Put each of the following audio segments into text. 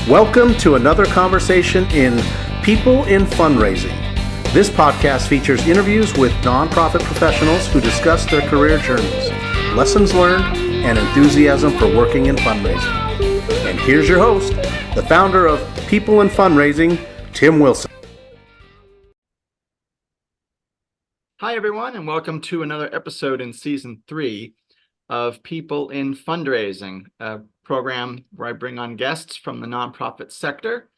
Welcome to another conversation in People in Fundraising. This podcast features interviews with nonprofit professionals who discuss their career journeys, lessons learned, and enthusiasm for working in fundraising. And here's your host, the founder of People in Fundraising, Tim Wilson. Hi, everyone, and welcome to another episode in Season 3 of People in Fundraising, a program where I bring on guests from the nonprofit sector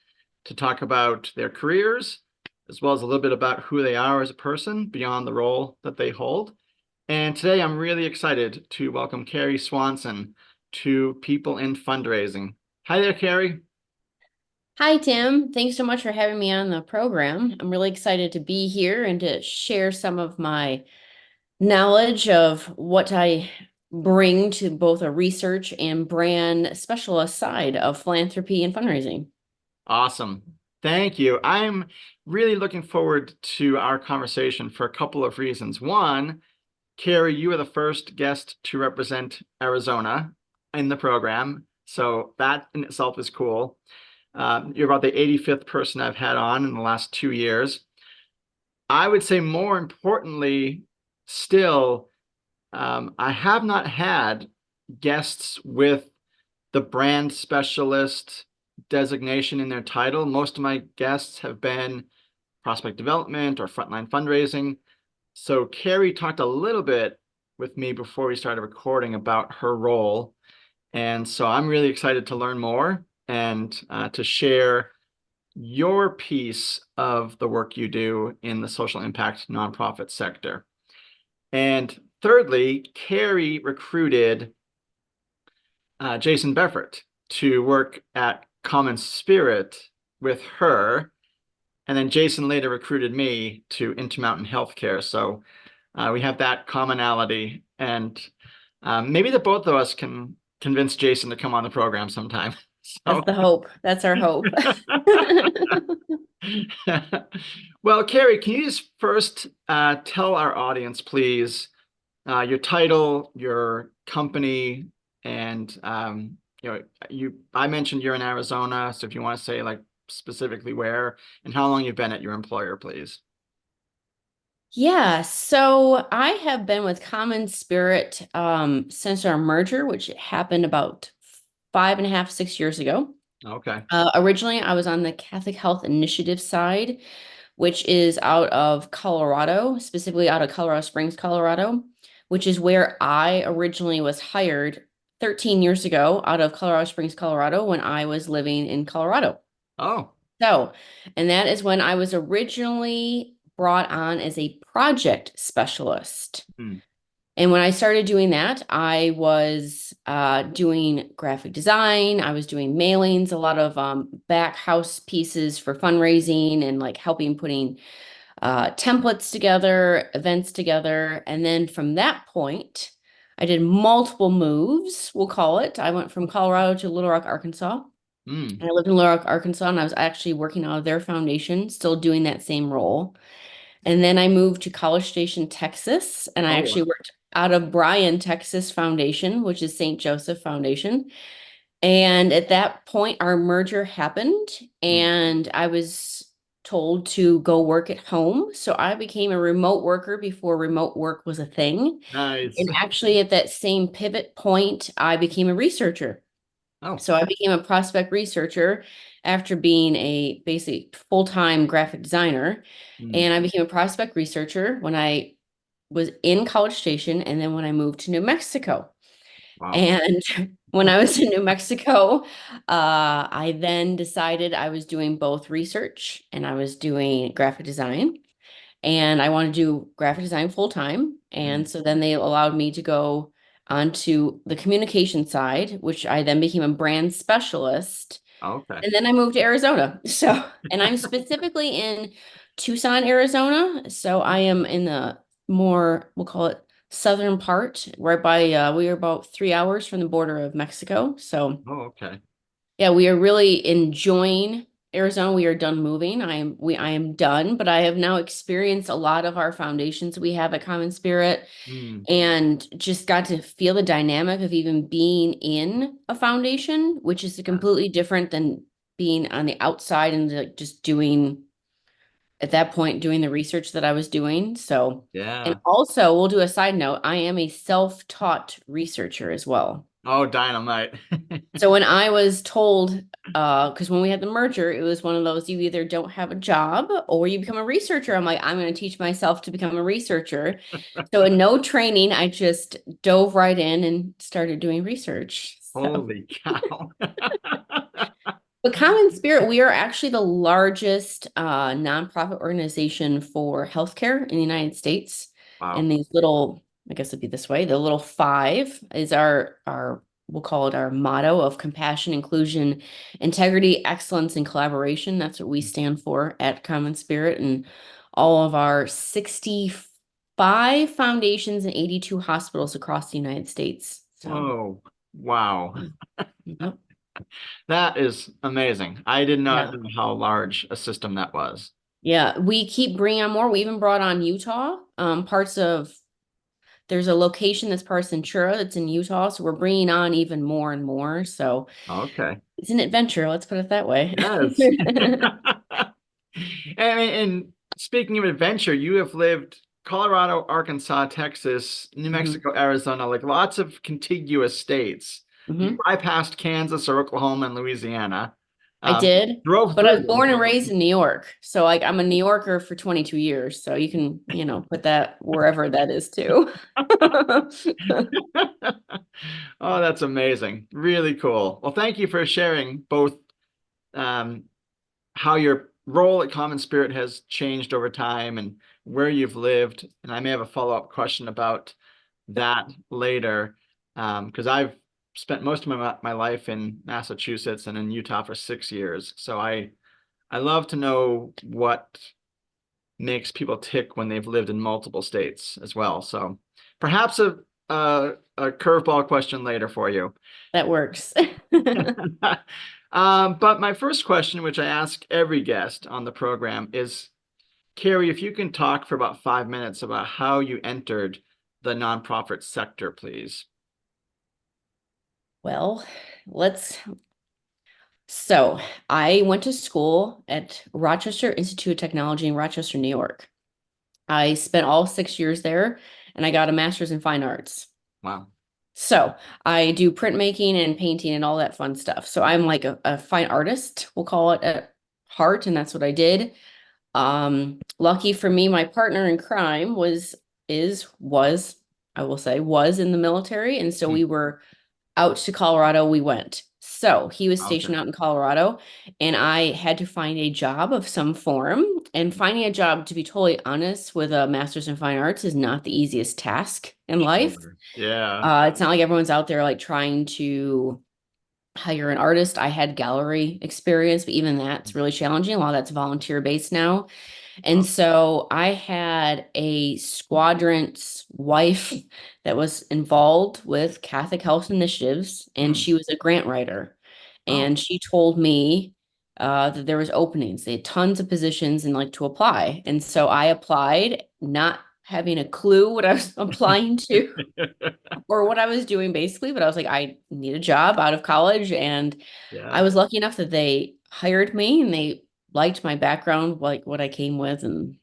to talk about their careers, as well as a little bit about who they are as a person beyond the role that they hold. And today I'm really excited to welcome Karrie Swanson to People in Fundraising. Hi there, Karrie. Hi, Tim. Thanks so much for having me on the program. I'm really excited to be here and to share some of my knowledge of what I bring to both a research and brand specialist side of philanthropy and fundraising. Awesome. Thank you. I'm really looking forward to our conversation for a couple of reasons. One, Karrie, you are the first guest to represent Arizona in the program, so that in itself is cool. You're about the 85th person I've had on in the last 2 years. I would say more importantly, still, I have not had guests with the brand specialist designation in their title. Most of my guests have been prospect development or frontline fundraising. So Karrie talked a little bit with me before we started recording about her role. And so I'm really excited to learn more and to share your piece of the work you do in the social impact nonprofit sector. And thirdly, Karrie recruited Jason Befort to work at CommonSpirit with her. And then Jason later recruited me to Intermountain Health. So we have that commonality. And maybe the both of us can convince Jason to come on the program sometime. That's the hope. That's our hope. Well, Karrie, can you just first tell our audience, please, your title, your company, and I mentioned you're in Arizona, so if you want to say like specifically where and how long you've been at your employer, please. Yeah, so I have been with CommonSpirit since our merger, which happened about 5.5, 6 years ago. Okay. Originally, I was on the Catholic Health Initiative side, which is out of Colorado, specifically out of Colorado Springs, Colorado, which is where I originally was hired 13 years ago out of Colorado Springs, Colorado, when I was living in Colorado. Oh. So, and that is when I was originally brought on as a project specialist. And when I started doing that, I was doing graphic design. I was doing mailings, a lot of back house pieces for fundraising and like helping putting templates together, events together. And then from that point, I did multiple moves, we'll call it. I went from Colorado to Little Rock, Arkansas. And I lived in Little Rock, Arkansas, and I was actually working out of their foundation, still doing that same role. And then I moved to College Station, Texas, and I actually worked out of Bryan, Texas Foundation, which is St. Joseph Foundation. And at that point, our merger happened, and I was told to go work at home. So I became a remote worker before remote work was a thing. Nice. And actually at that same pivot point, I became a researcher. Oh. So I became a prospect researcher after being a basic full-time graphic designer. And I became a prospect researcher when I was in College Station and then when I moved to New Mexico. Wow. And when I was in New Mexico, I then decided I was doing both research and I was doing graphic design. And I wanted to do graphic design full-time. And so then they allowed me to go onto the communication side, which I then became a brand specialist. Okay. And then I moved to Arizona. So, and I'm specifically in Tucson, Arizona. So I am in the more, we'll call it southern part, right by, we are about 3 hours from the border of Mexico. So, okay. Yeah, we are really enjoying Arizona. We are done moving. I am done, but I have now experienced a lot of our foundations we have at CommonSpirit and just got to feel the dynamic of even being in a foundation, which is completely different than being on the outside and just doing, at that point, doing the research that I was doing. So, and Yeah. also we'll do a side note. I am a self-taught researcher as well. Oh, dynamite. So when I was told, because when we had the merger, it was one of those, you either don't have a job or you become a researcher. I'm like, I'm going to teach myself to become a researcher. So in no training, I just dove right in and started doing research. So, Holy cow. but CommonSpirit, we are actually the largest nonprofit organization for healthcare in the United States. Wow. And these little, I guess it'd be this way, the little five is our we'll call it our motto of compassion, inclusion, integrity, excellence, and collaboration. That's what we stand for at CommonSpirit, and all of our 65 foundations and 82 hospitals across the United States. So, Whoa. Wow. yep. That is amazing. I did not Yeah. know how large a system that was. Yeah, we keep bringing on more. We even brought on Utah, parts of, there's a location that's part of Centura that's in Utah. So we're bringing on even more and more. So Okay. it's an adventure. Let's put it that way. Yes. And speaking of adventure, you have lived Colorado, Arkansas, Texas, New Mhm. Mexico, Arizona, like lots of contiguous states. You Mhm. bypassed Kansas or Oklahoma and Louisiana. I did, Drove but I through was them. born and raised in New York. So like I'm a New Yorker for 22 years. So you can, put that wherever that is too. Oh, that's amazing. Really cool. Well, thank you for sharing both um, how your role at CommonSpirit has changed over time and where you've lived. And I may have a follow-up question about that later, because I've spent most of my life in Massachusetts and in Utah for 6 years. So I love to know what makes people tick when they've lived in multiple states as well. So perhaps a curveball question later for you. That works. But my first question, which I ask every guest on the program, is Karrie, if you can talk for about 5 minutes about how you entered the nonprofit sector, please. Well, so I went to school at Rochester Institute of Technology in Rochester, New York. I spent all 6 years there and I got a master's in fine arts. Wow. So I do printmaking and painting and all that fun stuff. So I'm like a fine artist, we'll call it, at heart, and that's what I did. Lucky for me, my partner in crime was, I will say, was in the military. And so Hmm. we were out to Colorado, we went. So he was Okay. stationed out in Colorado, and I had to find a job of some form. And finding a job, to be totally honest, with a master's in fine arts is not the easiest task in life. Sure. Yeah. It's not like everyone's out there like trying to hire an artist. I had gallery experience, but even that's really challenging. A lot of that's volunteer based now. And Oh, so I had a squadron's wife that was involved with Catholic Health Initiatives, and hmm. she was a grant writer. Oh, And she told me that there was openings. They had tons of positions and like to apply. And so I applied, not having a clue what I was applying to or what I was doing basically, but I was like, I need a job out of college. And I yeah. was lucky enough that they hired me and they liked my background, like what I came with. And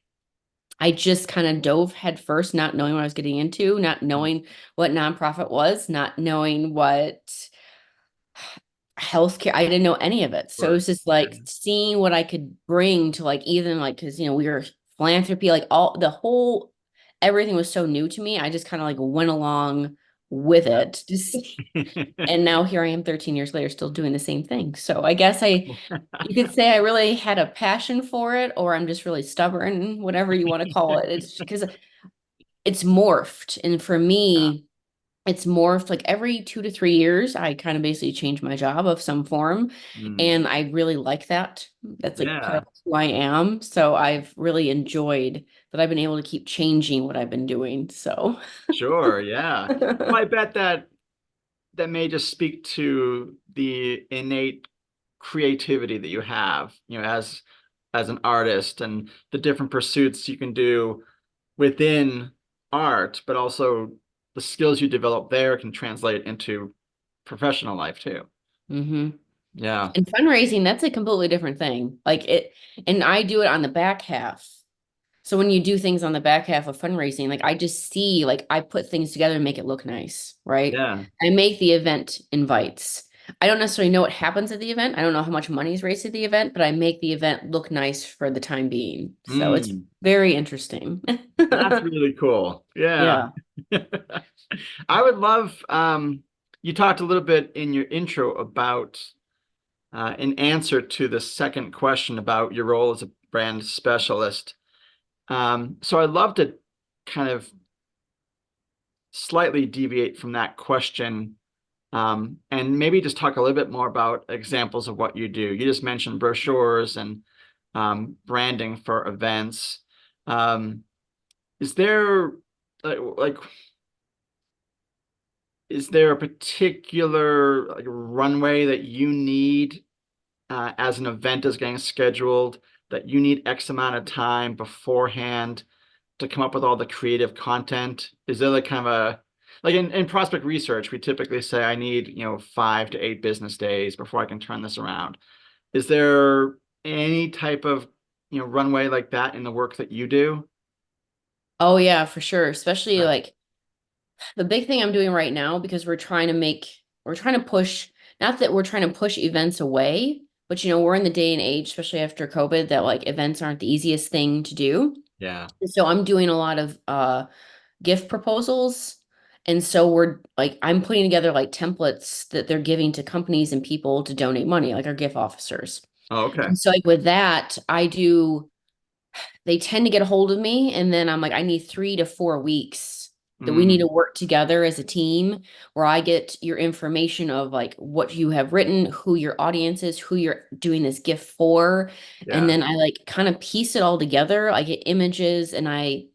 I just kind of dove head first, not knowing what I was getting into, not knowing what nonprofit was, not knowing what healthcare. I didn't know any of it. So it Sure. was just Yeah. like seeing what I could bring to like even like because we were philanthropy, like all the whole everything was so new to me. I just kind of like went along with it. Just and now here I am 13 years later still doing the same thing. So I guess you could say I really had a passion for it, or I'm just really stubborn, whatever you want to call it. It's because it's morphed. And for Yeah. me, it's morphed like every 2 to 3 years. I kind of basically change my job of some form. Mm. And I really like that. That's like part Yeah. of who I am. So I've really enjoyed that I've been able to keep changing what I've been doing. So Sure. Yeah. Well, I bet that may just speak to the innate creativity that you have, as an artist and the different pursuits you can do within art, but also the skills you develop there can translate into professional life too. hmm Yeah. And fundraising, that's a completely different thing. And I do it on the back half. So when you do things on the back half of fundraising, like I just see, like I put things together and make it look nice, right? Yeah. I make the event invites. I don't necessarily know what happens at the event. I don't know how much money is raised at the event, but I make the event look nice for the time being. So it's Mm, very interesting. that's really cool. Yeah. Yeah. I would love, you talked a little bit in your intro about an answer to the second question about your role as a brand specialist. So I'd love to kind of slightly deviate from that question, and maybe just talk a little bit more about examples of what you do. You just mentioned brochures and branding for events. Is there like is there a particular like runway that you need as an event is getting scheduled, that you need X amount of time beforehand to come up with all the creative content? Is there like kind of a like in prospect research, we typically say I need, 5 to 8 business days before I can turn this around. Is there any type of, runway like that in the work that you do? Oh yeah, for sure. Especially Right. like the big thing I'm doing right now, because we're trying to push, not that we're trying to push events away, but we're in the day and age, especially after COVID, that like events aren't the easiest thing to do. Yeah. And so I'm doing a lot of gift proposals. And so I'm putting together like templates that they're giving to companies and people to donate money, like our gift officers. Oh, okay. And so like with that, they tend to get a hold of me, and then I'm like, I need 3 to 4 weeks that we need to Mm, work together as a team, where I get your information of like what you have written, who your audience is, who you're doing this gift for. And yeah. then I like kind of piece it all together. I get images and I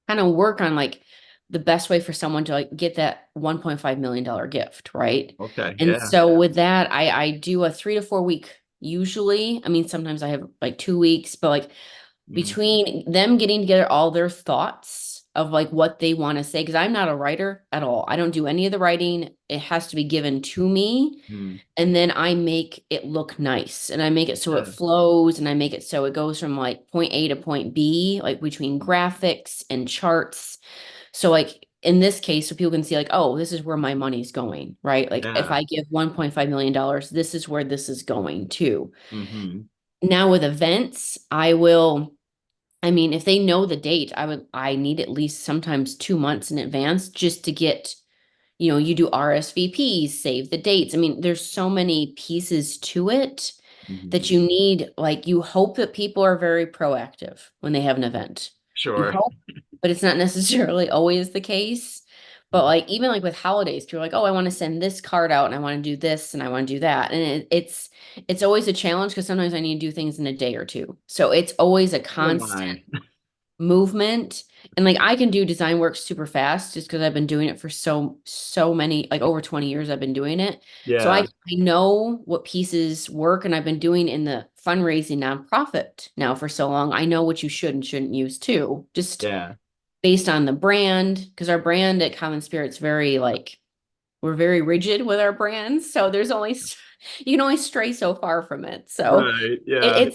kind of work on like the best way for someone to like get that $1.5 million gift, right? Okay. And Yeah. so with that, I do a 3 to 4 week usually. I mean, sometimes I have like 2 weeks, but like Mm, between them getting together all their thoughts of like what they want to say, because I'm not a writer at all. I don't do any of the writing. It has to be given to me. mm, And then I make it look nice, and I make it so it yeah. flows, and I make it so it goes from like point A to point B, like between graphics and charts. So like in this case, so people can see like, oh, this is where my money's going, right? Like if Yeah. I give $1.5 million, this is where this is going to. Mm-hmm. Now with events, I mean, if they know the date, I need at least sometimes 2 months in advance just to get, you do RSVPs, save the dates. I mean, there's so many pieces to it that Mm-hmm. you need, like, you hope that people are very proactive when they have an event. You Sure. hope, but it's not necessarily always the case. But like, even like with holidays, you're like, oh, I want to send this card out and I want to do this and I want to do that. And it's always a challenge because sometimes I need to do things in a day or two. So it's always a Oh constant my. movement. And like I can do design work super fast just because I've been doing it for so many, like over 20 years I've been doing it. So I Yeah. I know what pieces work, and I've been doing in the fundraising nonprofit now for so long. I know what you should and shouldn't use too, just Yeah. based on the brand, because our brand at Common Spirit's very like we're very rigid with our brands. So there's only you can only stray so far from it. So Right. it, Yeah.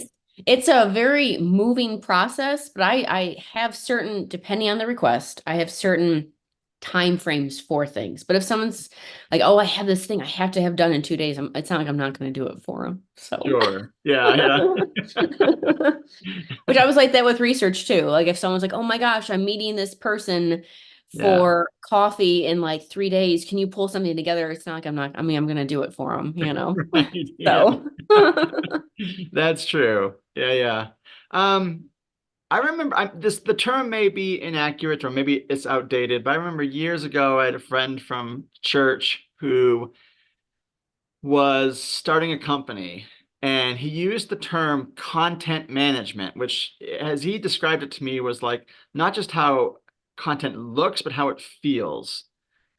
it's a very moving process, but I have certain, depending on the request, I have certain time frames for things. But if someone's like, "Oh, I have this thing I have to have done in 2 days," it's not like I'm not going to do it for them. So, Sure. Yeah. Yeah. which I was like that with research too. Like if someone's like, "Oh my gosh, I'm meeting this person Yeah. for coffee in like 3 days. Can you pull something together?" It's not like I'm not. I mean, I'm going to do it for them. Right. Yeah. So. That's true. Yeah. Yeah. I remember the term may be inaccurate or maybe it's outdated, but I remember years ago I had a friend from church who was starting a company, and he used the term content management, which, as he described it to me, was like not just how content looks, but how it feels.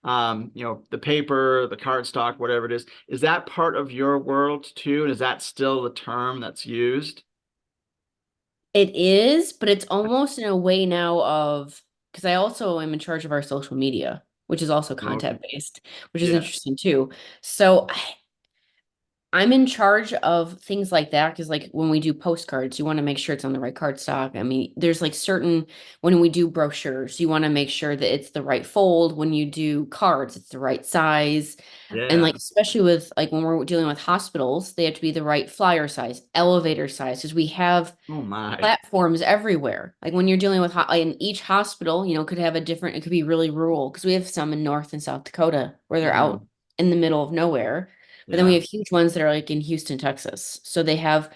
The paper, the cardstock, whatever it is. Is that part of your world too? And is that still the term that's used? It is, but it's almost in a way now of because I also am in charge of our social media, which is also Okay. content based, which is Yeah. interesting too. So I'm in charge of things like that because, like, when we do postcards, you want to make sure it's on the right cardstock. I mean, there's like certain, when we do brochures, you want to make sure that it's the right fold. When you do cards, it's the right size. And Yeah. like, especially with like when we're dealing with hospitals, they have to be the right flyer size, elevator size, because we have Oh my. platforms everywhere. Like when you're dealing with, like, in each hospital, could have a different, it could be really rural because we have some in North and South Dakota where they're out Mhm. in the middle of nowhere. But then we Yeah. have huge ones that are like in Houston, Texas. So they're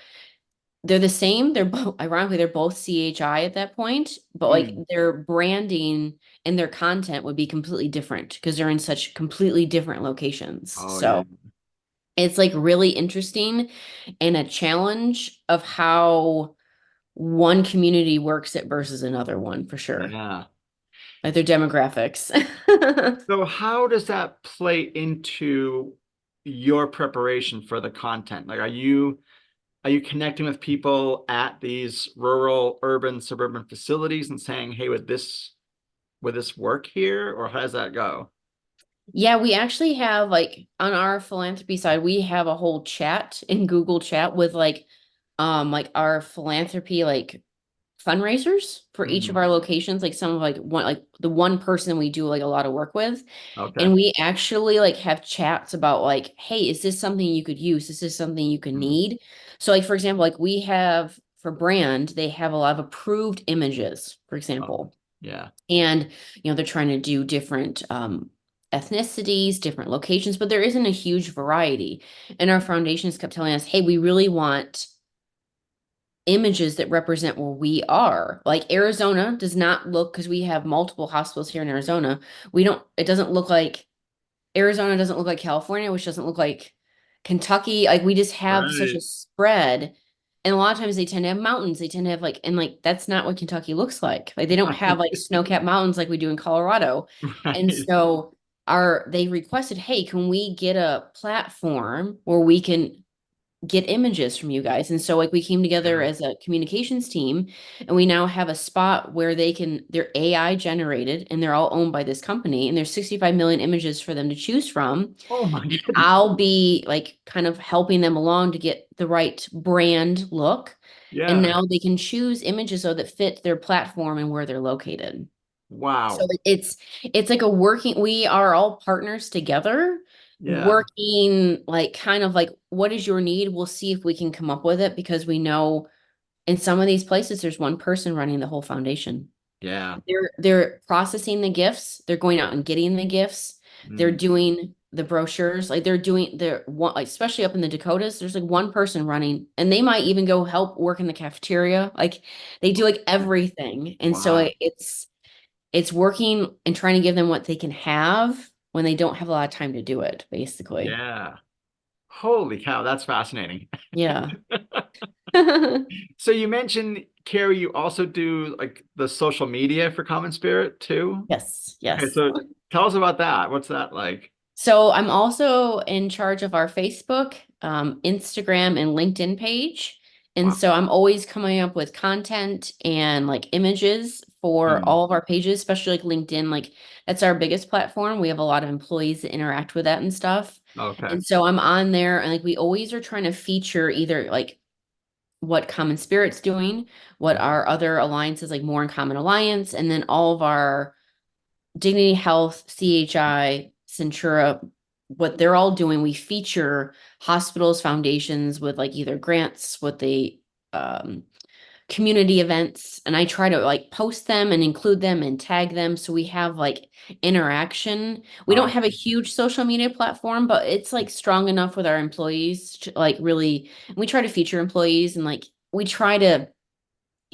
the same. They're both, ironically, they're both CHI at that point, but like Mm. their branding and their content would be completely different because they're in such completely different locations. Oh yeah. So it's like really interesting and a challenge of how one community works it versus another one for sure. Yeah. Like their demographics. So how does that play into your preparation for the content? Like, are you connecting with people at these rural, urban, suburban facilities and saying, "Hey, would this work here?" Or how does that go? Yeah, we actually have like on our philanthropy side, we have a whole chat in Google Chat with like our philanthropy like fundraisers for each of Mhm. our locations, like some of like the one person we do like a lot of work with. Okay. And we actually like have chats about like, hey, is this something you could use? Is this something you could Mhm. need? So like for example, like we have for brand, they have a lot of approved images, for Oh, example. yeah. And they're trying to do different ethnicities, different locations, but there isn't a huge variety. And our foundations kept telling us, hey, we really want images that represent where we are. Like Arizona does not look, because we have multiple hospitals here in Arizona. It doesn't look like Arizona doesn't look like California, which doesn't look like Kentucky. Like we just have such a Right. spread. And a lot of times they tend to have mountains. They tend to have like, and like that's not what Kentucky looks like. Like they don't have like Right. snow-capped mountains like we do in Colorado. And Right. so they requested, hey, can we get a platform where we can get images from you guys? And so like we came together Yeah. as a communications team and we now have a spot where they're AI generated and they're all owned by this company and there's 65 million images for them to choose from. Oh my And goodness. I'll be like kind of helping them along to get the right brand look. And Yeah. now they can choose images so that fit their platform and where they're located. So Wow. it's like we are all partners together, Yeah. working like kind of like what is your need? We'll see if we can come up with it because we know in some of these places there's one person running the whole foundation. Yeah. They're processing the gifts, they're going out and getting the gifts, they're Mm. doing the brochures, like they're one like especially up in the Dakotas, there's like one person running and they might even go help work in the cafeteria. Like they do like everything. And so Wow. it's working and trying to give them what they can have when they don't have a lot of time to do it, basically. Yeah. Holy cow, that's fascinating. Yeah. So you mentioned, Carrie, you also do like the social media for Common Spirit too? Yes, Okay, yes. so tell us about that. What's that like? So I'm also in charge of our Facebook, Instagram, and LinkedIn page. And Wow. so I'm always coming up with content and like images for Mm. all of our pages, especially like LinkedIn. Like that's our biggest platform. We have a lot of employees that interact with that and stuff. Okay. And so I'm on there and like we always are trying to feature either like what Common Spirit's doing, what Mhm. our other alliances like More in Common Alliance, and then all of our Dignity Health, CHI, Centura, what they're all doing. We feature hospitals, foundations with like either grants, what they um, community events, and I try to like post them and include them and tag them so we have like interaction. We don't Oh, have a huge social media platform, but it's like strong enough with our employees to like really, we try to feature employees and like we try to,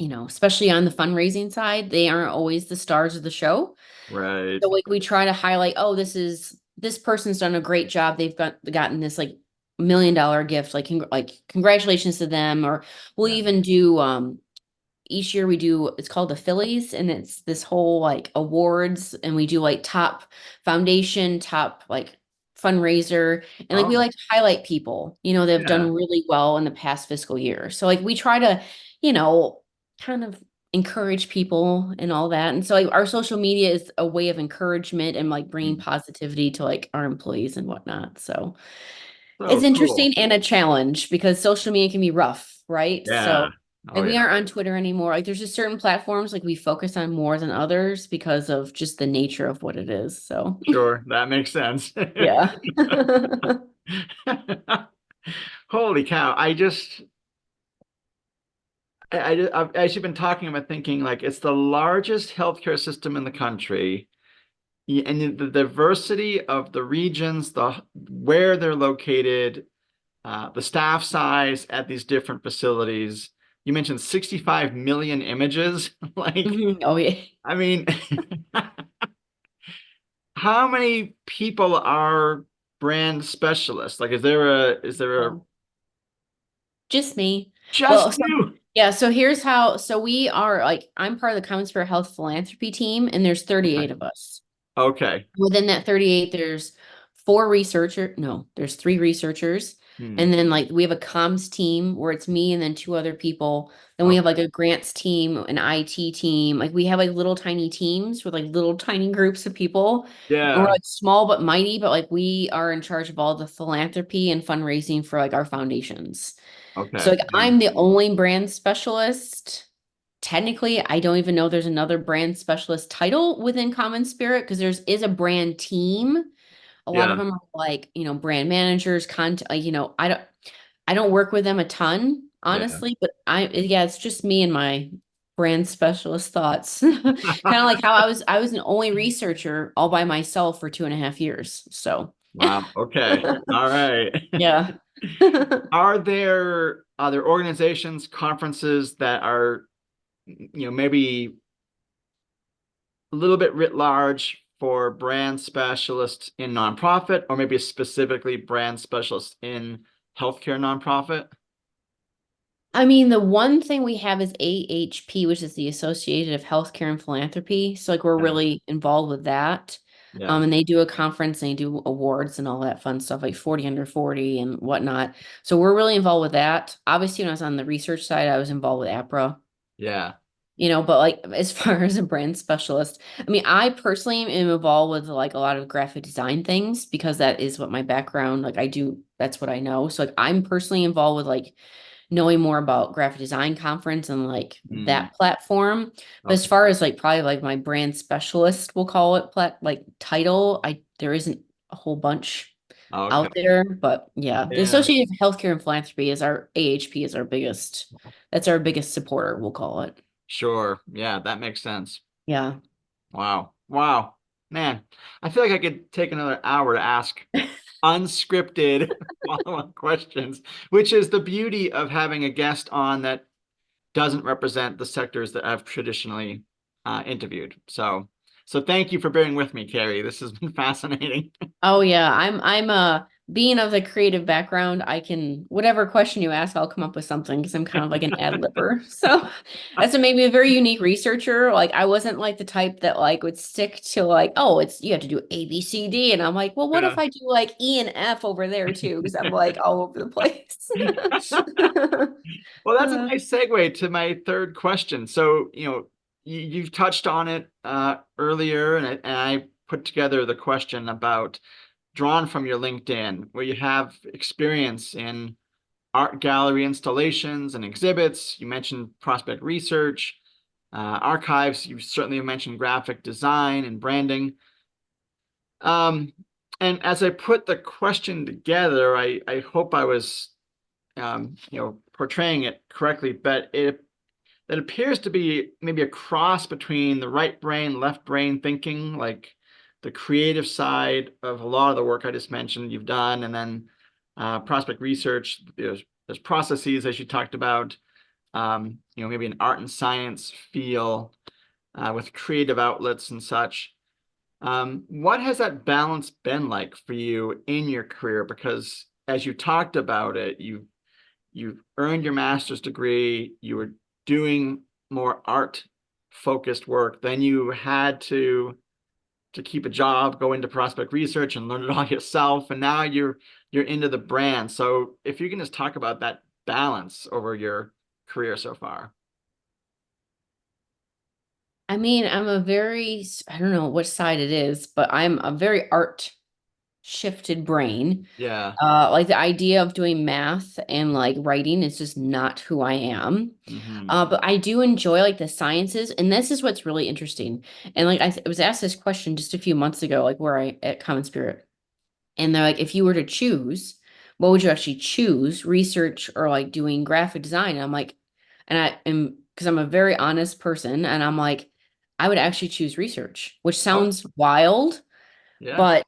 especially on the fundraising side, they aren't always the stars of the show. right. So like we try to highlight, oh, this person's done a great job. They've gotten this like $1 million gift. Like congratulations to them. Or we'll Yeah. even do each year we do it's called the Phillies and it's this whole like awards and we do like top foundation, top like fundraiser and like we Oh, like to highlight people, that have yeah. done really well in the past fiscal year. So like we try to, you know, kind of encourage people and all that. And so like our social media is a way of encouragement and like bringing Mm. positivity to like our employees and whatnot. So It's So interesting cool. and a challenge because social media can be rough, right? Yeah. So, Oh like we yeah. aren't on Twitter anymore. Like there's just certain platforms like we focus on more than others because of just the nature of what it is. So, Sure, that makes sense. yeah. Holy cow. I've actually been talking about thinking like it's the largest healthcare system in the country. And the diversity of the regions, the where they're located, the staff size at these different facilities. You mentioned 65 million images. Like, Mhm. Oh yeah. I mean, how many people are brand specialists? Like, is there a Oh, just me. just Well, so you? yeah, so here's how, so we are like, I'm part of the CommonSpirit Health philanthropy team, and there's 38 of us. Okay. Within that 38, there's there's three researchers. Hmm. And then like we have a comms team where it's me and then two other people. Then we have like Okay. a grants team, an IT team. Like we have like little tiny teams with like little tiny groups of people. And we're Yeah. like small but mighty, but like we are in charge of all the philanthropy and fundraising for like our foundations. So Okay. like Yeah. I'm the only brand specialist. Technically, I don't even know there's another brand specialist title within CommonSpirit because is a brand team. A lot of Yeah. them are like, brand managers, content, I don't work with them a ton, Yeah. honestly, but yeah, it's just me and my brand specialist thoughts. Kind of like how I was an only researcher all by myself for 2.5 years. So Wow. Okay. All right. yeah. Are there organizations, conferences that are, maybe a little bit writ large for brand specialists in nonprofit, or maybe specifically brand specialists in healthcare nonprofit? I mean, the one thing we have is AHP, which is the Associated of Healthcare and Philanthropy. So like we're Yeah. really involved with that. Yeah. And they do a conference and they do awards and all that fun stuff, like 40 under 40 and whatnot. So we're really involved with that. Obviously, when I was on the research side, I was involved with APRA, Yeah. but like as far as a brand specialist, I mean, I personally am involved with like a lot of graphic design things because that is what my background, like I do, that's what I know. So like I'm personally involved with like knowing more about graphic design conference and like Mm. that platform. But as Okay. far as like probably like my brand specialist, we'll call it like title, there isn't a whole bunch Okay. out there. But yeah, the Yeah. Associated for Healthcare and Philanthropy is our AHP is that's our biggest supporter, we'll call it. Sure. Yeah, that makes sense. Yeah. Wow. Wow. Man, I feel like I could take another hour to ask unscripted follow-up questions, which is the beauty of having a guest on that doesn't represent the sectors that I've traditionally interviewed. So thank you for bearing with me, Karrie. This has been fascinating. Oh yeah, I'm being of the creative background, I can whatever question you ask, I'll come up with something because I'm kind of like an ad libber. So that's what made me a very unique researcher. Like I wasn't like the type that like would stick to like, oh, it's you have to do A, B, C, D. And I'm like, well, what if Yeah. I do like E and F over there too? Because I'm like all over the place. Well, that's a Uh, nice segue to my third question. So, you've touched on it earlier, and I put together the question about drawn from your LinkedIn, where you have experience in art gallery installations and exhibits. You mentioned prospect research, archives. You certainly mentioned graphic design and branding. Um, and as I put the question together, I hope I was portraying it correctly, but it appears to be maybe a cross between the right brain, left brain thinking, like the creative side of a lot of the work I just mentioned you've done, and then prospect research. There's processes as you talked about, maybe an art and science feel with creative outlets and such. What has that balance been like for you in your career? Because as you talked about it, you've earned your master's degree, you were doing more art focused work, then you had to keep a job, go into prospect research and learn it all yourself, and now you're into the brand. So if you can just talk about that balance over your career so far. I mean, I don't know which side it is, but I'm a very art shifted brain. Yeah. Like the idea of doing math and like writing is just not who I am. But I do enjoy like the sciences, and this is what's really interesting. And like I was asked this question just a few months ago, like where I at CommonSpirit, and they're like, if you were to choose, what would you actually choose, research or like doing graphic design? And I'm like, and I am because I'm a very honest person, and I'm like, I would actually choose research, which Oh, sounds wild, yeah. but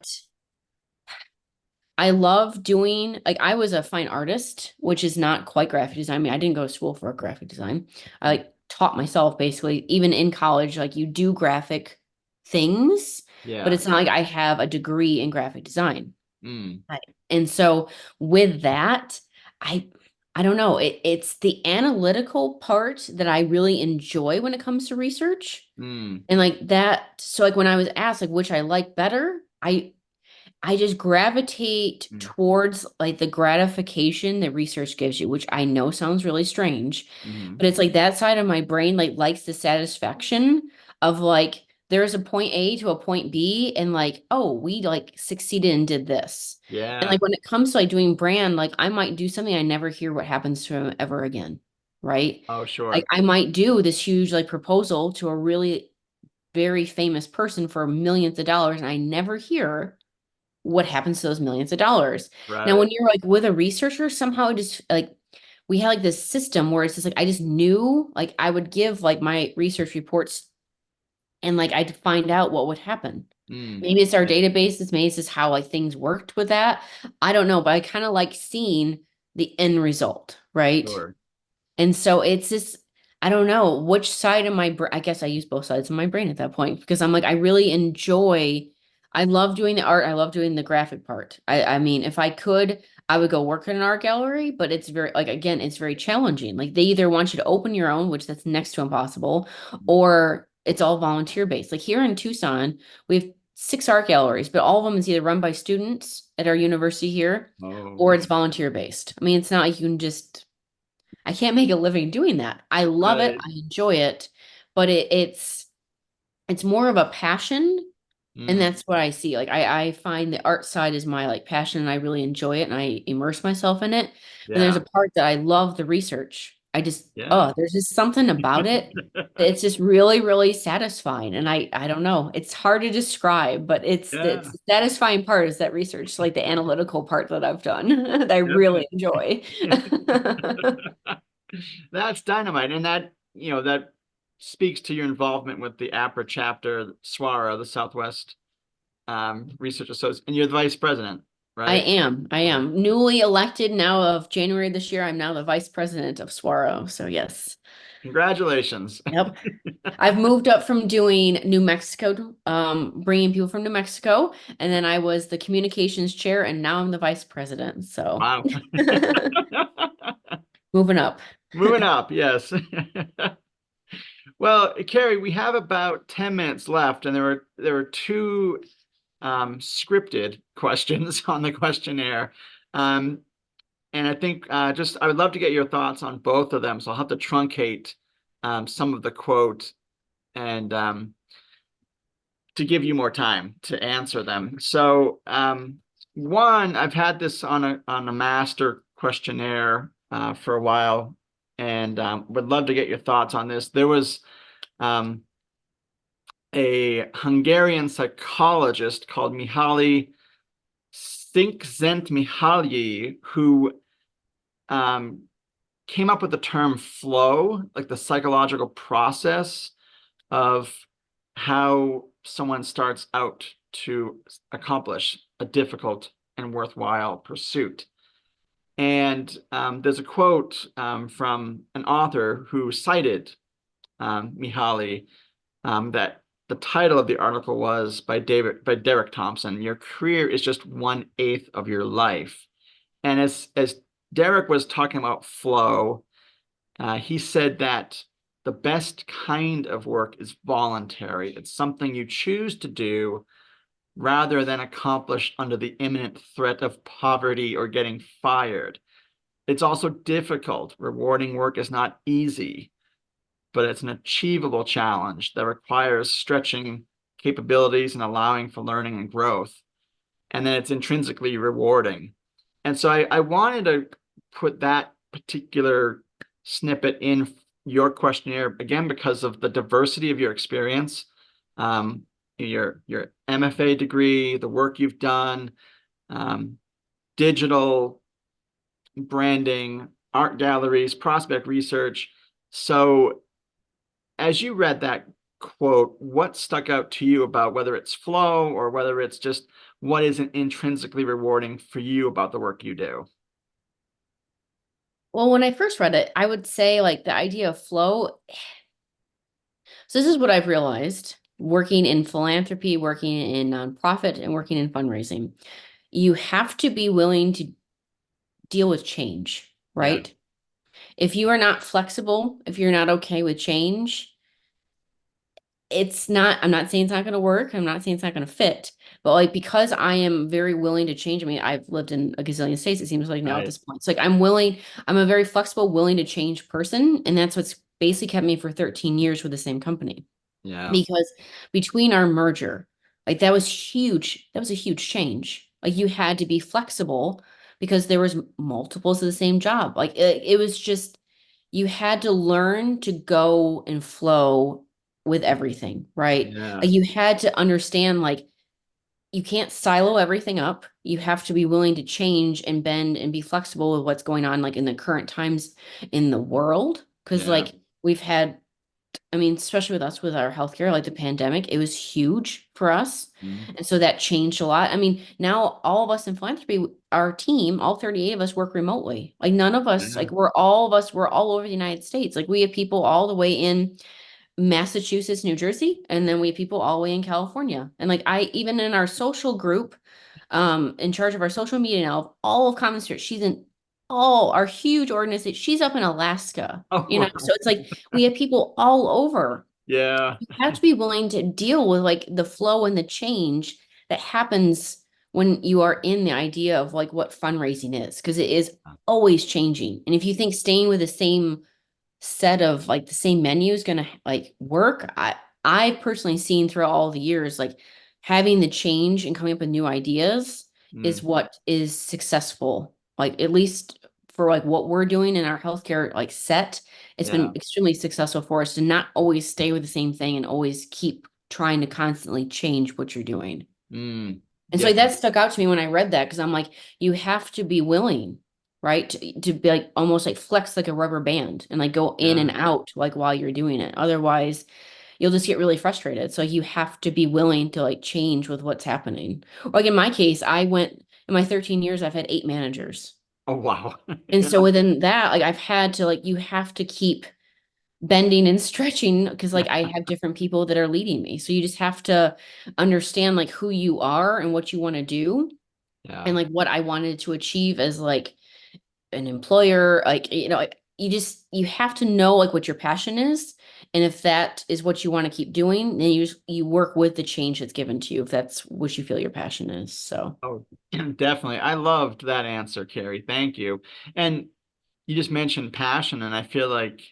I love doing like I was a fine artist, which is not quite graphic design. I mean, I didn't go to school for graphic design. I like taught myself basically, even in college, like you do graphic things, but Yeah. it's not like I have a degree in graphic design. Mm. Right. And so with that, I I don't know. It's the analytical part that I really enjoy when it comes to research. Mm. And like that, so like when I was asked like which I like better, I just gravitate Mm. towards like the gratification that research gives you, which I know sounds really strange, Mm. but it's like that side of my brain like likes the satisfaction of like there's a point A to a point B and like, oh, we like succeeded and did this. And Yeah. like when it comes to like doing brand, like I might do something I never hear what happens to him ever again. Right. Oh, Like sure. I might do this huge like proposal to a really very famous person for millions of dollars and I never hear what happens to those millions of dollars. Now, Right. when you're like with a researcher, somehow it just like we had like this system where it's just like I just knew like I would give like my research reports and like I'd find out what would happen. Mm. Maybe it's our Yeah. databases, maybe it's just how like things worked with that. I don't know, but I kind of like seeing the end result, right? Sure. And so it's just, I don't know which side of my brain, I guess I use both sides of my brain at that point because I'm like, I really enjoy, I love doing the art. I love doing the graphic part. I mean, if I could, I would go work in an art gallery, but it's very, like, again, it's very challenging. Like they either want you to open your own, which that's next to impossible, or it's all volunteer based. Like here in Tucson, we have 6 art galleries, but all of them is either run by students at our university here Oh, or it's volunteer based. I mean, it's not like you can just I can't make a living doing that. I love it. right. I enjoy it, but it's more of a passion, and Mm. that's what I see. Like I find the art side is my like passion, and I really enjoy it, and I immerse myself in it. And there's Yeah. a part that I love the research. I just Yeah. there's just something about it that it's just really really satisfying, and I don't know. It's hard to describe, but it's Yeah. the satisfying part is that research, like the analytical part that I've done that I really Definitely. enjoy. That's dynamite. And that, that speaks to your involvement with the APRA chapter, SWARA, the Southwest Research Association, and you're the vice president, I right? am. I Yeah. am newly elected now of January this year. I'm now the vice president of Swaro. So yes. Congratulations. Yep. I've moved up from doing New Mexico, bringing people from New Mexico, and then I was the communications chair, and now I'm the vice president. So Wow. moving up. Moving up, yes. Well, Karrie, we have about 10 minutes left, and there were two scripted questions on the questionnaire. And I think I would love to get your thoughts on both of them. So I'll have to truncate some of the quote and to give you more time to answer them. So one, I've had this on a master questionnaire for a while, and would love to get your thoughts on this. There was a Hungarian psychologist called Mihaly Csikszentmihalyi who came up with the term flow, like the psychological process of how someone starts out to accomplish a difficult and worthwhile pursuit. And there's a quote from an author who cited Mihaly that the title of the article was by Derek Thompson. Your career is just 1/8 of your life. And as Derek was talking about flow, he said that the best kind of work is voluntary. It's something you choose to do rather than accomplished under the imminent threat of poverty or getting fired. It's also difficult. Rewarding work is not easy, but it's an achievable challenge that requires stretching capabilities and allowing for learning and growth. and then it's intrinsically rewarding. And so I wanted to put that particular snippet in your questionnaire, again, because of the diversity of your experience, your MFA degree, the work you've done, digital branding, art galleries, prospect research. So as you read that quote, what stuck out to you about whether it's flow or whether it's just what isn't intrinsically rewarding for you about the work you do? Well, when I first read it, I would say like the idea of flow. So this is what I've realized working in philanthropy, working in nonprofit, and working in fundraising. You have to be willing to deal with change, Yeah. right? If you are not flexible, if you're not okay with change, I'm not saying it's not going to work. I'm not saying it's not going to fit, but like, because I am very willing to change. I mean, I've lived in a gazillion states, it seems like now at Right. this point. It's like, I'm a very flexible, willing to change person. And that's what's basically kept me for 13 years with the same company. Yeah. Because between our merger, like that was huge. That was a huge change. Like you had to be flexible because there was multiples of the same job. Like it was just, you had to learn to go and flow with everything, right? Yeah. Like you had to understand, like, you can't silo everything up. You have to be willing to change and bend and be flexible with what's going on, like in the current times in the world. Because, Yeah. like, we've had, I mean, especially with us with our healthcare, like the pandemic, it was huge for us. Mhm. And so that changed a lot. I mean, now all of us in philanthropy, our team, all 38 of us work remotely. Like none of us, Yeah. like we're all over the United States. Like we have people all the way in Massachusetts, New Jersey, and then we have people all the way in California. And like even in our social group, in charge of our social media now, all of CommonSpirit, she's in all our huge organization. She's up in Alaska, Oh, you know. wow. So it's like we have people all over. Yeah. You have to be willing to deal with like the flow and the change that happens when you are in the idea of like what fundraising is, because it is always changing. And if you think staying with the same set of like the same menu is gonna like work, I personally seen through all the years, like having the change and coming up with new ideas is Mm. what is successful, like at least for like what we're doing in our healthcare like set. It's Yeah. been extremely successful for us to not always stay with the same thing and always keep trying to constantly change what you're doing. Mm. And so Yeah. like, that stuck out to me when I read that, because I'm like, you have to be willing, right? To be like almost like flex like a rubber band and like go in and Yeah. out like while you're doing it. Otherwise, you'll just get really frustrated. So you have to be willing to like change with what's happening. Like in my case, I went in my 13 years, I've had 8 managers. Oh, wow. And Yeah. so within that, like I've had to like, you have to keep bending and stretching because like I have different people that are leading me. So you just have to understand like who you are and what you want to do, Yeah. and like what I wanted to achieve as like an employer. Like, like, you have to know like what your passion is. And if that is what you want to keep doing, then you work with the change that's given to you, if that's what you feel your passion is. So Oh, definitely. I loved that answer, Karrie. Thank you. And you just mentioned passion, and I feel like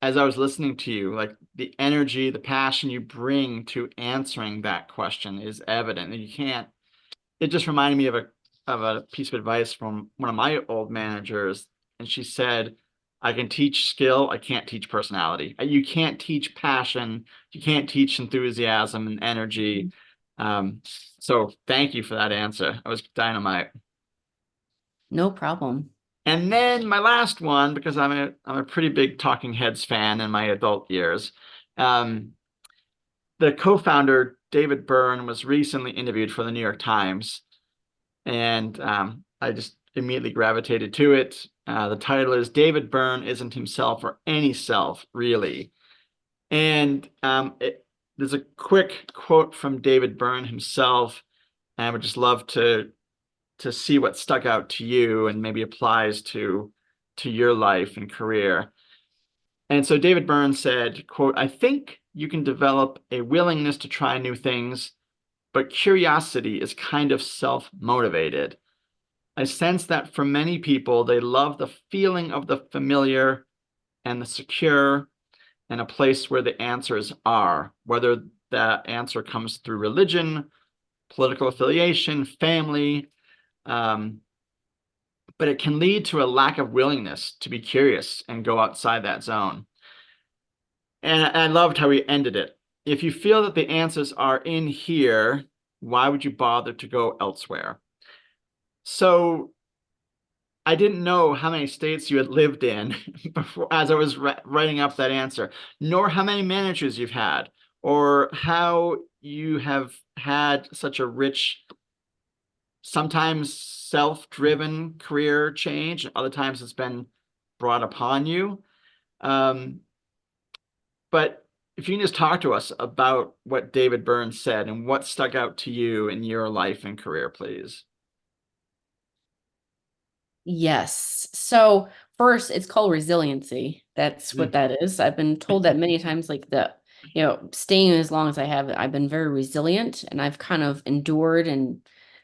as I was listening to you, like the energy, the passion you bring to answering that question is evident. And you can't, it just reminded me of a piece of advice from one of my old managers. And she said, I can teach skill, I can't teach personality. You can't teach passion, you can't teach enthusiasm and energy. Um, so thank you for that answer. That was dynamite. no problem. And then my last one, because I'm a pretty big Talking Heads fan in my adult years. Um, the co-founder David Byrne was recently interviewed for the New York Times, and I just immediately gravitated to it. The title is "David Byrne Isn't Himself or Any Self, Really," and there's a quick quote from David Byrne himself, and I would just love to see what stuck out to you and maybe applies to your life and career. And so David Byrne said, quote, I think you can develop a willingness to try new things, but curiosity is kind of self-motivated. I sense that for many people, they love the feeling of the familiar and the secure and a place where the answers are, whether that answer comes through religion political affiliation, family, but it can lead to a lack of willingness to be curious and go outside that zone. And I loved how he ended it. If you feel that the answers are in here, why would you bother to go elsewhere? So I didn't know how many states you had lived in before, as I was writing up that answer, nor how many managers you've had, or how you have had such a rich, sometimes self-driven career change, and other times it's been brought upon you. But if you can just talk to us about what David Burns said and what stuck out to you in your life and career, please. Yes. So first, it's called resiliency. That's what that is. I've been told that many times, like staying as long as I have, I've been very resilient and I've kind of endured and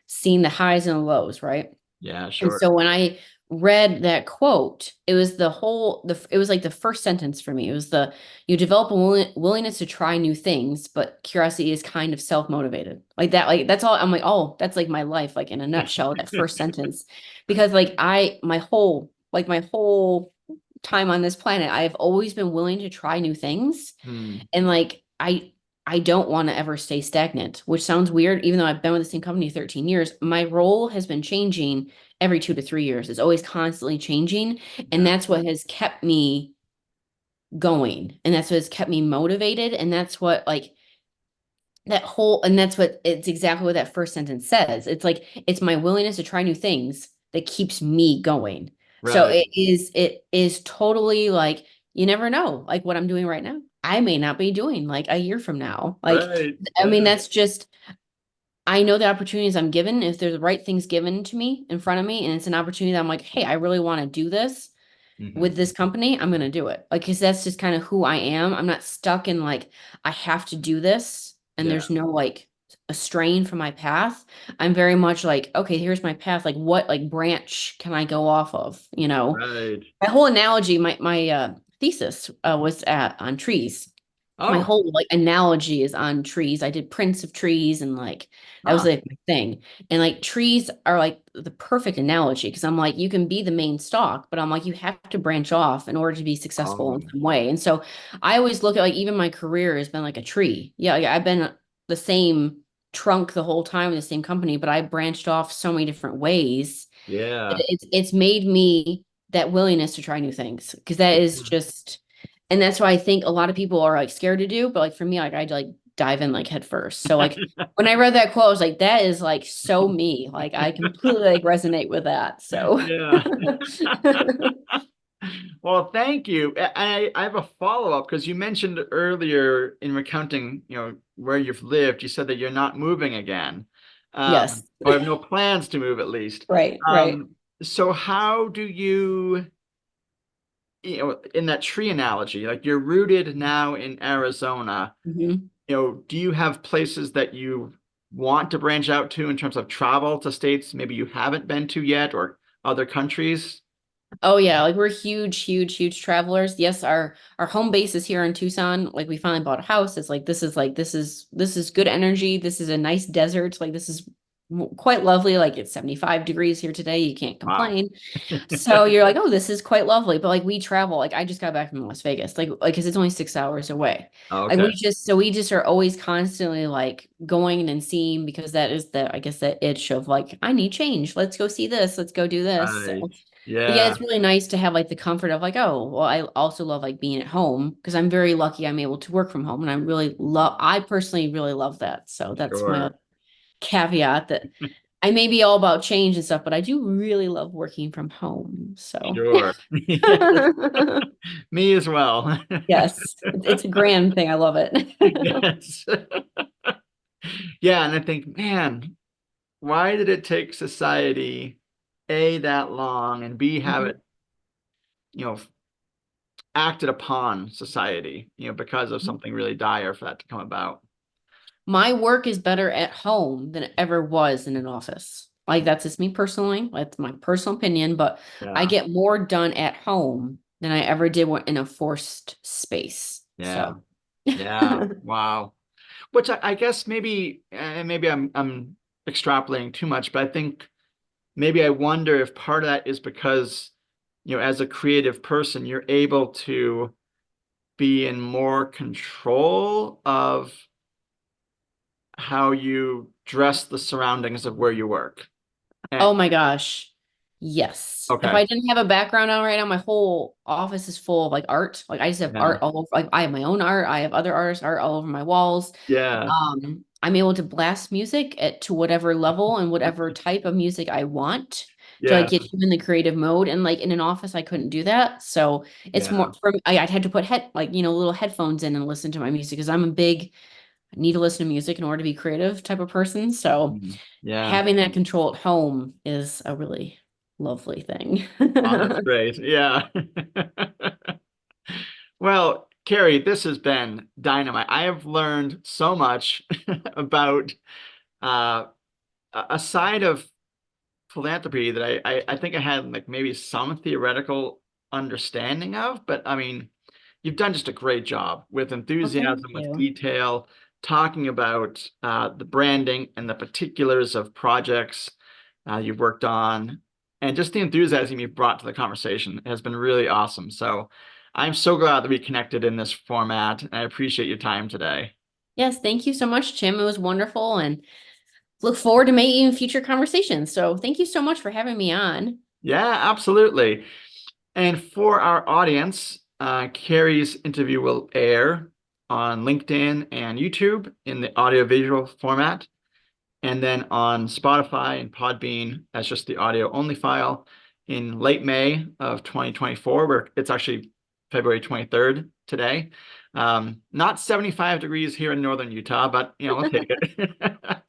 seen the highs and the lows, right? Yeah, And sure. so when I read that quote, it was it was like the first sentence for me. It was you develop a willingness to try new things, but curiosity is kind of self-motivated. Like that, like that's all. I'm like, oh, that's like my life, like in a nutshell, that first sentence. Because like my whole time on this planet, I've always been willing to try new things. And like I don't want to ever stay stagnant, which sounds weird, even though I've been with the same company 13 years. My role has been changing every 2 to 3 years. It's always constantly changing. And that's what has kept me going. And that's what has kept me motivated. And that's what and that's what it's exactly what that first sentence says. It's like it's my willingness to try new things that keeps me going. So Right. it is totally like you never know like what I'm doing right now. I may not be doing like a year from now. Like Right. I mean Yeah. that's just I know the opportunities I'm given. If there's the right things given to me in front of me and it's an opportunity that I'm like, hey, I really want to do this with this company, I'm gonna do it. Like, because that's just kind of who I am. I'm not stuck in like I have to do this, and Yeah. there's no like a strain from my path. I'm very much like, okay, here's my path. Like, what like branch can I go off of? You know, Right. my whole analogy, my thesis was at on trees. My Oh, whole like analogy is on trees. I did prints of trees and like that was huh. like my thing. And like trees are like the perfect analogy because I'm like, you can be the main stalk, but I'm like, you have to branch off in order to be successful in Oh, some way. And so I always look at like even my career has been like a tree. Yeah, like, I've been the same trunk the whole time in the same company, but I branched off so many different ways. yeah. It's made me that willingness to try new things because that is just and that's why I think a lot of people are like scared to do, but like for me, like I like dive in like head first. So like when I read that quote, I was like, that is like so me. Like I completely like resonate with that. So Yeah. Well, thank you. I have a follow-up because you mentioned earlier in recounting, where you've lived, you said that you're not moving again, yes. or have no plans to move at least. Right, right. So how do you, in that tree analogy, like you're rooted now in Arizona, Mhm. do you have places that you want to branch out to in terms of travel to states maybe you haven't been to yet or other countries? Oh yeah, like we're huge travelers. Yes, our home base is here in Tucson. Like we finally bought a house. It's like this is good energy. This is a nice desert. Like this is quite lovely. Like it's 75 degrees here today. You can't Wow. complain. So you're like, oh, this is quite lovely. But like we travel. Like I just got back from Las Vegas. Like because it's only 6 hours away. Like Okay. we just are always constantly like going and seeing because that is the I guess the itch of like I need change. Let's go see this. Let's go do this. So Right. but yeah, Yeah. it's really nice to have like the comfort of like, oh, well, I also love like being at home because I'm very lucky I'm able to work from home and I personally really love that. So that's my Sure. caveat that I may be all about change and stuff, but I do really love working from home. So Sure. Me as well. yes, it's a grand thing. I love it. Yes. Yeah, and I think, man, why did it take society A that long and B have Mhm. it, you know, acted upon society, because of something really dire for that to come about? My work is better at home than it ever was in an office. Like that's just me personally. That's my personal opinion, but I Yeah. get more done at home than I ever did in a forced space. Yeah. So Yeah. Wow. Which I guess maybe, and maybe I'm extrapolating too much, but I think maybe I wonder if part of that is because, as a creative person, you're able to be in more control of how you dress the surroundings of where you work. Oh my gosh. Yes. If Okay. I didn't have a background on right now, my whole office is full of like art. Like I just have Yeah. art all over. Like I have my own art. I have other artists' art all over my walls. Yeah. I'm able to blast music to whatever level and whatever type of music I want to like Yeah. get you in the creative mode. And like in an office, I couldn't do that. So it's Yeah. more for me, I'd had to put little headphones in and listen to my music because I'm a big I need to listen to music in order to be creative type of person. So Mhm. Yeah. having that control at home is a really lovely thing. Oh, that's great. Yeah. Well, Karrie, this has been dynamite. I have learned so much about uh, a side of philanthropy that I think I had like maybe some theoretical understanding of, but I mean, you've done just a great job with Well, thank enthusiasm, with you. detail, talking about the branding and the particulars of projects you've worked on, and just the enthusiasm you've brought to the conversation has been really awesome. So I'm so glad that we connected in this format, and I appreciate your time today. Yes, thank you so much, Tim. It was wonderful and look forward to making future conversations. So thank you so much for having me on. Yeah, absolutely. And for our audience, Karrie's interview will air on LinkedIn and YouTube in the audiovisual format, and then on Spotify and Podbean as just the audio only file in late May of 2024, where it's actually February 23rd today. Not 75 degrees here in northern Utah, but we'll take it.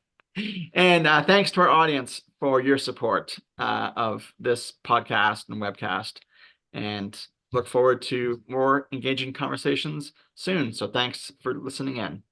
And thanks to our audience for your support of this podcast and webcast, and look forward to more engaging conversations soon. So thanks for listening in.